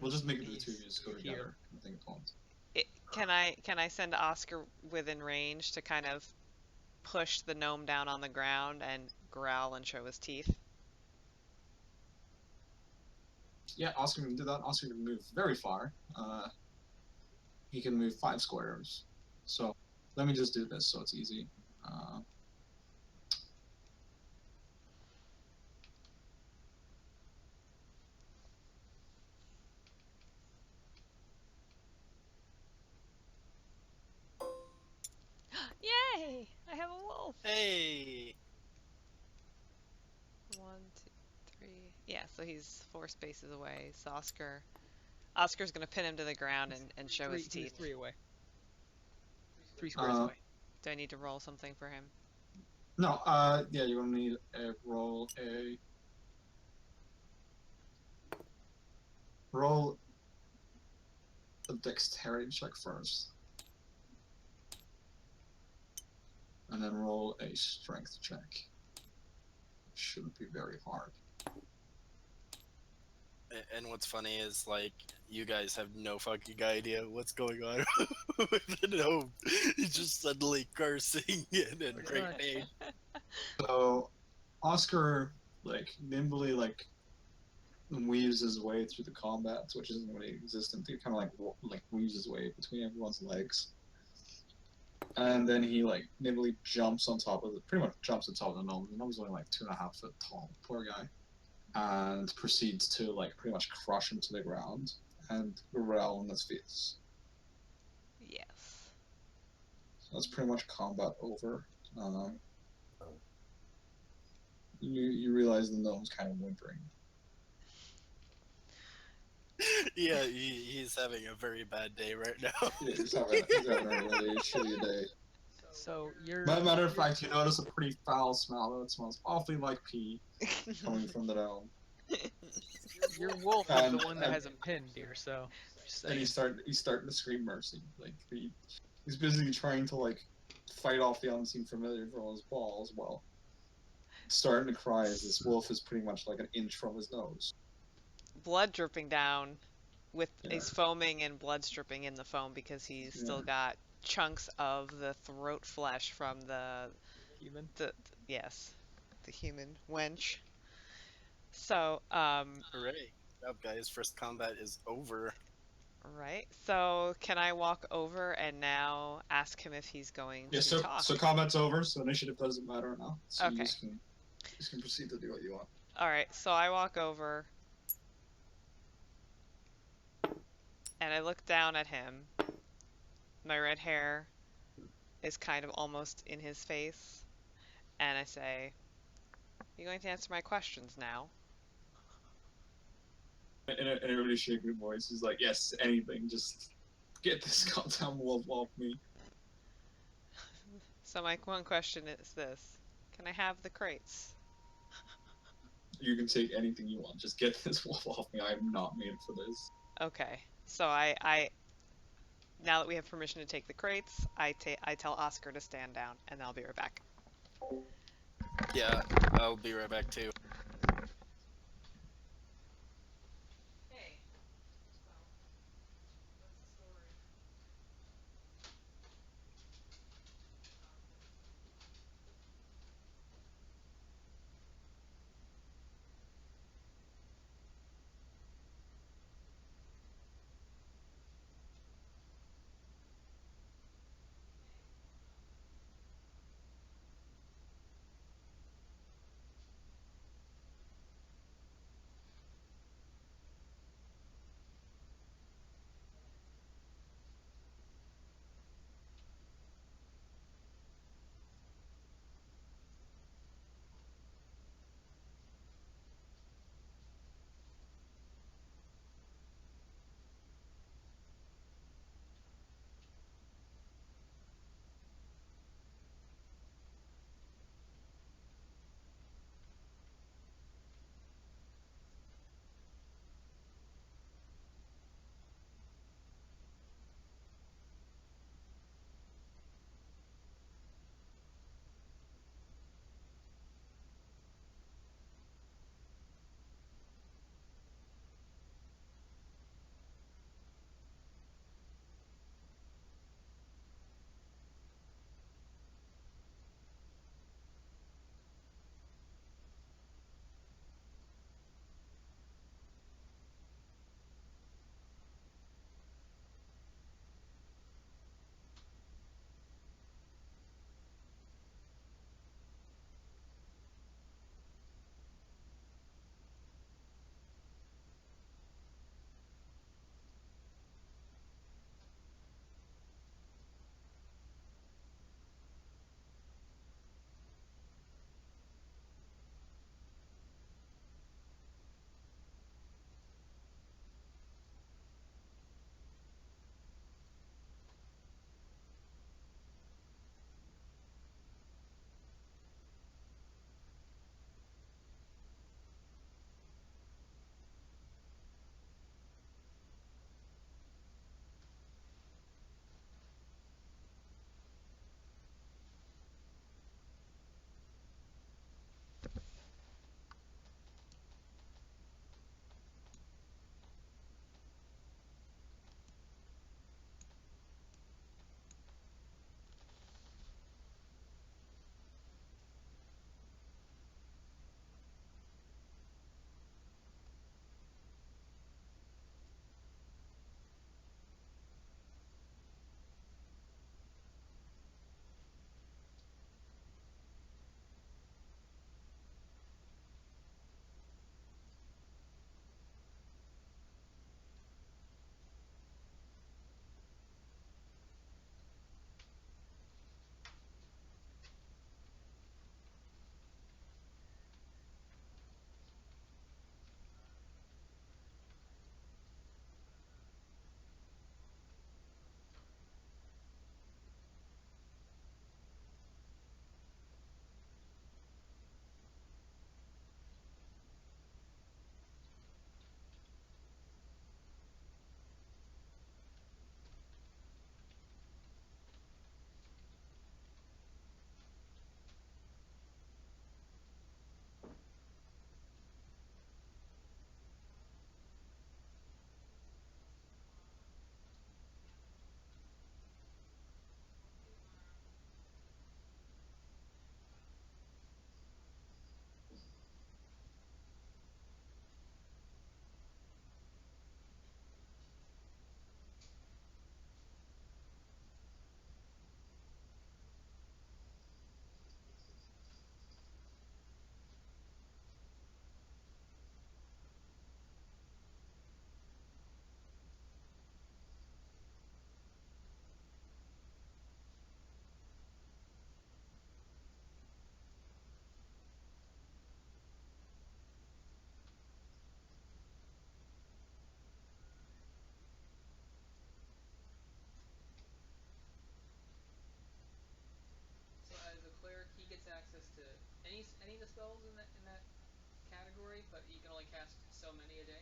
We'll just make it the two of He's you just go here. together. I think it's can I send Oscar within range to kind of push the gnome down on the ground and growl and show his teeth? Yeah, Oscar can do that. Oscar can move very far. He can move 5 squares. So let me just do this so it's easy. Yay! I have a wolf. Hey! One, two, three. Yeah, so he's 4 spaces away. So Oscar's gonna pin him to the ground and show his He's teeth. 3 away. 3 squares away. Do I need to roll something for him? No, yeah, you're gonna need a roll a dexterity check first. And then roll a strength check. Shouldn't be very hard. And what's funny is, like, you guys have no fucking idea what's going on with the gnome. He's just suddenly cursing and in great pain. So Oscar nimbly weaves his way through the combat, which isn't really existent. He kind of like weaves his way between everyone's legs, and then he nimbly jumps on top of pretty much jumps on top of the gnome. The gnome's only like 2.5 foot tall, poor guy, and proceeds to pretty much crush him to the ground and growl in his face. Yes. So that's pretty much combat over. You realize the gnome's kind of whimpering. Yeah, he's having a very bad day right now. Yeah, he's having a really shitty day. So you're. Matter of fact, you notice a pretty foul smell. It smells awfully like pee coming from the gnome. Your wolf is the one that has him pinned here, so. And he's starting to scream mercy. He's busy trying to fight off the unseen familiar from his balls while starting to cry as this wolf is pretty much like an inch from his nose. Blood dripping down he's foaming and blood's dripping in the foam because he's still got chunks of the throat flesh from the human. Yes, the human wench. So, Hooray. Good job, guys. First combat is over. right. So, can I walk over and now ask him if he's going to talk? So combat's over, so initiative doesn't matter now. So Okay. You just can proceed to do what you want. Alright, so I walk over and I look down at him. My red hair is kind of almost in his face. And I say, "You're going to answer my questions now." In a really shaky voice, he's like, "Yes, anything. Just get this goddamn wolf off me." So my one question is this. Can I have the crates? You can take anything you want. Just get this wolf off me. I am not made for this. Okay. So I now that we have permission to take the crates, I tell Oscar to stand down, and I'll be right back. Yeah, I'll be right back too. Hey. What's the story? spells in that category, but you can only cast so many a day.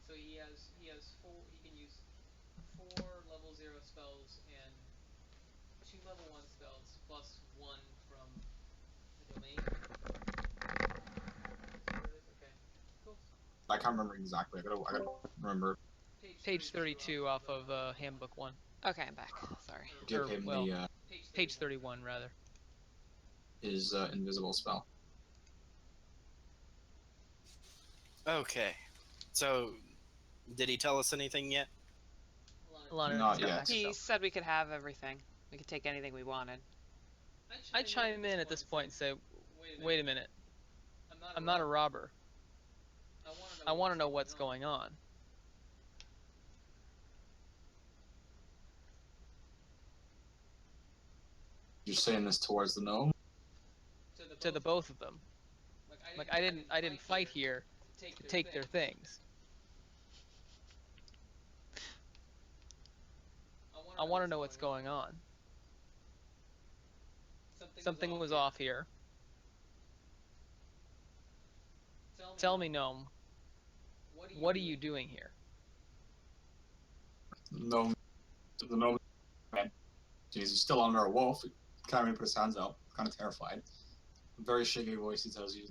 So he has four. He can use 4 level 0 spells and 2 level 1 spells plus 1 from the domain. There it is. Okay. Cool. I can't remember exactly. I gotta remember. Page 32 off of Handbook 1. Okay, I'm back. Sorry. Give Or, him well, the Page 31, rather. his invisible spell. Okay. So, did he tell us anything yet? Alana, Not just got yet. back He himself. said we could have everything. We could take anything we wanted. I chime in at this point and say, wait a minute. I'm not a robber. I want to know what's going on. You're saying this towards the gnome? To the both of them. Like I didn't fight here to take their things. I want to know what's going on. Something was off here. Tell me, gnome. What are you doing here? The gnome, man, he's still under a wolf. He can't even put his hands out. Kind of terrified. Very shaky voice. He tells you,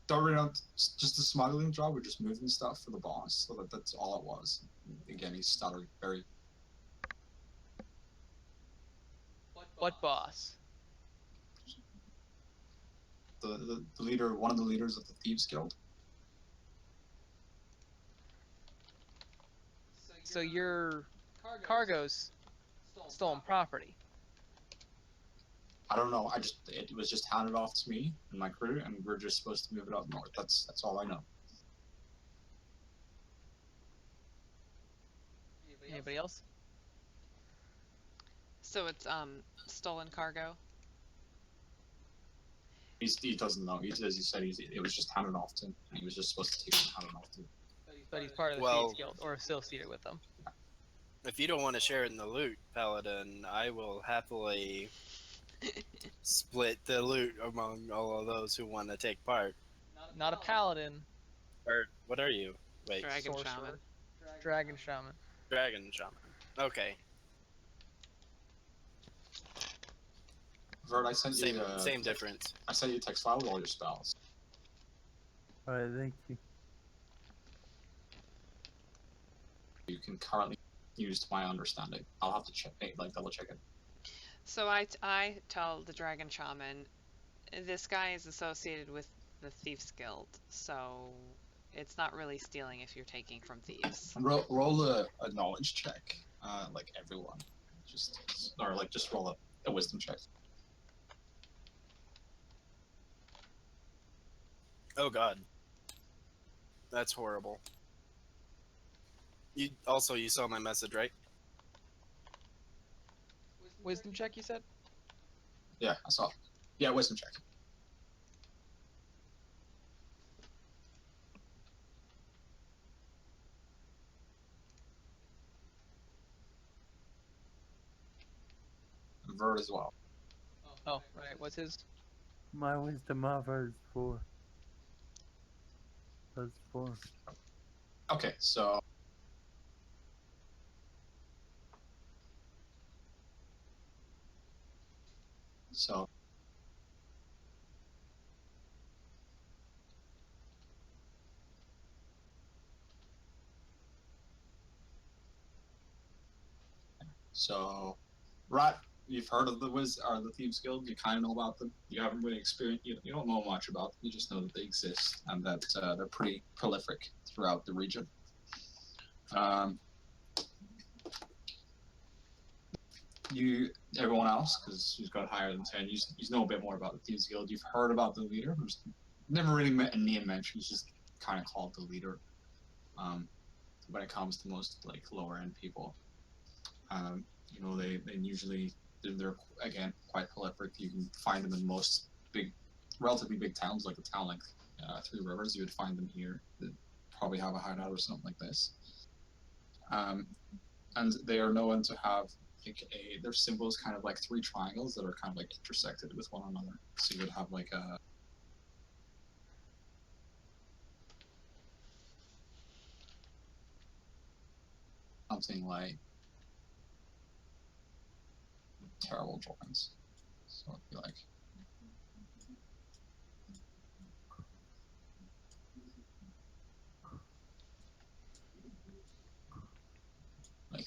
"Don't worry, out. Just a smuggling job. We're just moving stuff for the boss." So that's all it was. Again, he's stuttering. Very. What boss? The leader, one of the leaders of the Thieves Guild. So your cargo's stolen property. I don't know. It was just handed off to me and my crew, and we're just supposed to move it up north. That's all I know. Anybody else? So it's stolen cargo. He doesn't know. He said it was just handed off to him, and he was just supposed to take it and hand it off to him. But he's part of the Well- Thieves Guild or associated with them. If you don't want to share in the loot, Paladin, I will happily split the loot among all of those who want to take part. Not a paladin. Or what are you? Wait, Dragon Sorcerer. shaman. Dragon shaman. Dragon Shaman. Okay, Vert, I sent same you same difference. I sent you a text file with all your spells. Alright, thank you. You can currently use to my understanding. I'll have to check, double check it. So I tell the dragon shaman, this guy is associated with the Thieves Guild, so it's not really stealing if you're taking from thieves. Roll a knowledge check, like everyone, just roll a wisdom check. Oh god. That's horrible. You saw my message, right? Wisdom check, you said? Yeah, I saw. Yeah, wisdom check. Vert as well. Oh, right. What's his? My wisdom offer is 4. That's 4. Okay, so Rat, you've heard of the Thieves Guild. You kind of know about them. You haven't really experienced. You don't know much about them. You just know that they exist and that they're pretty prolific throughout the region. Everyone else, because you've got higher than 10, you know a bit more about the Thieves Guild. You've heard about the leader, who's never really met a name mentioned. He's just kind of called the leader. When it comes to most lower end people, You know, they usually they're again quite prolific. You can find them in most relatively big towns, like a town like Three Rivers. You would find them here. They probably have a hideout or something like this. And they are known to have like their symbols kind of like three triangles that are kind of like intersected with one another. So you would have like a something like terrible drawings. So it'd be like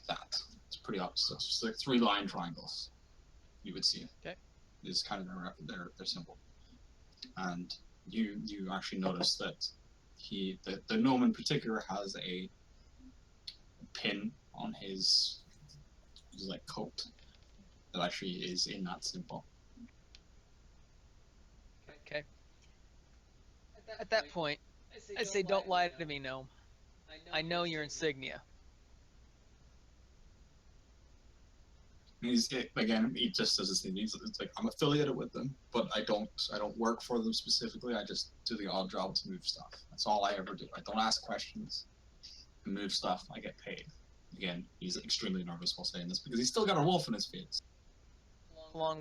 that. It's pretty obvious. So it's just like three line triangles. You would see. Okay. Is kind of their symbol, and you actually notice that the gnome in particular has a pin on his like coat that actually is in that symbol. Okay. At that point, I say don't lie to me, gnome. I know your insignia. He just says this thing. It's like I'm affiliated with them, but I don't work for them specifically. I just do the odd job to move stuff. That's all I ever do. I don't ask questions. I move stuff. I get paid. Again, he's extremely nervous while saying this because he's still got a wolf in his face. Along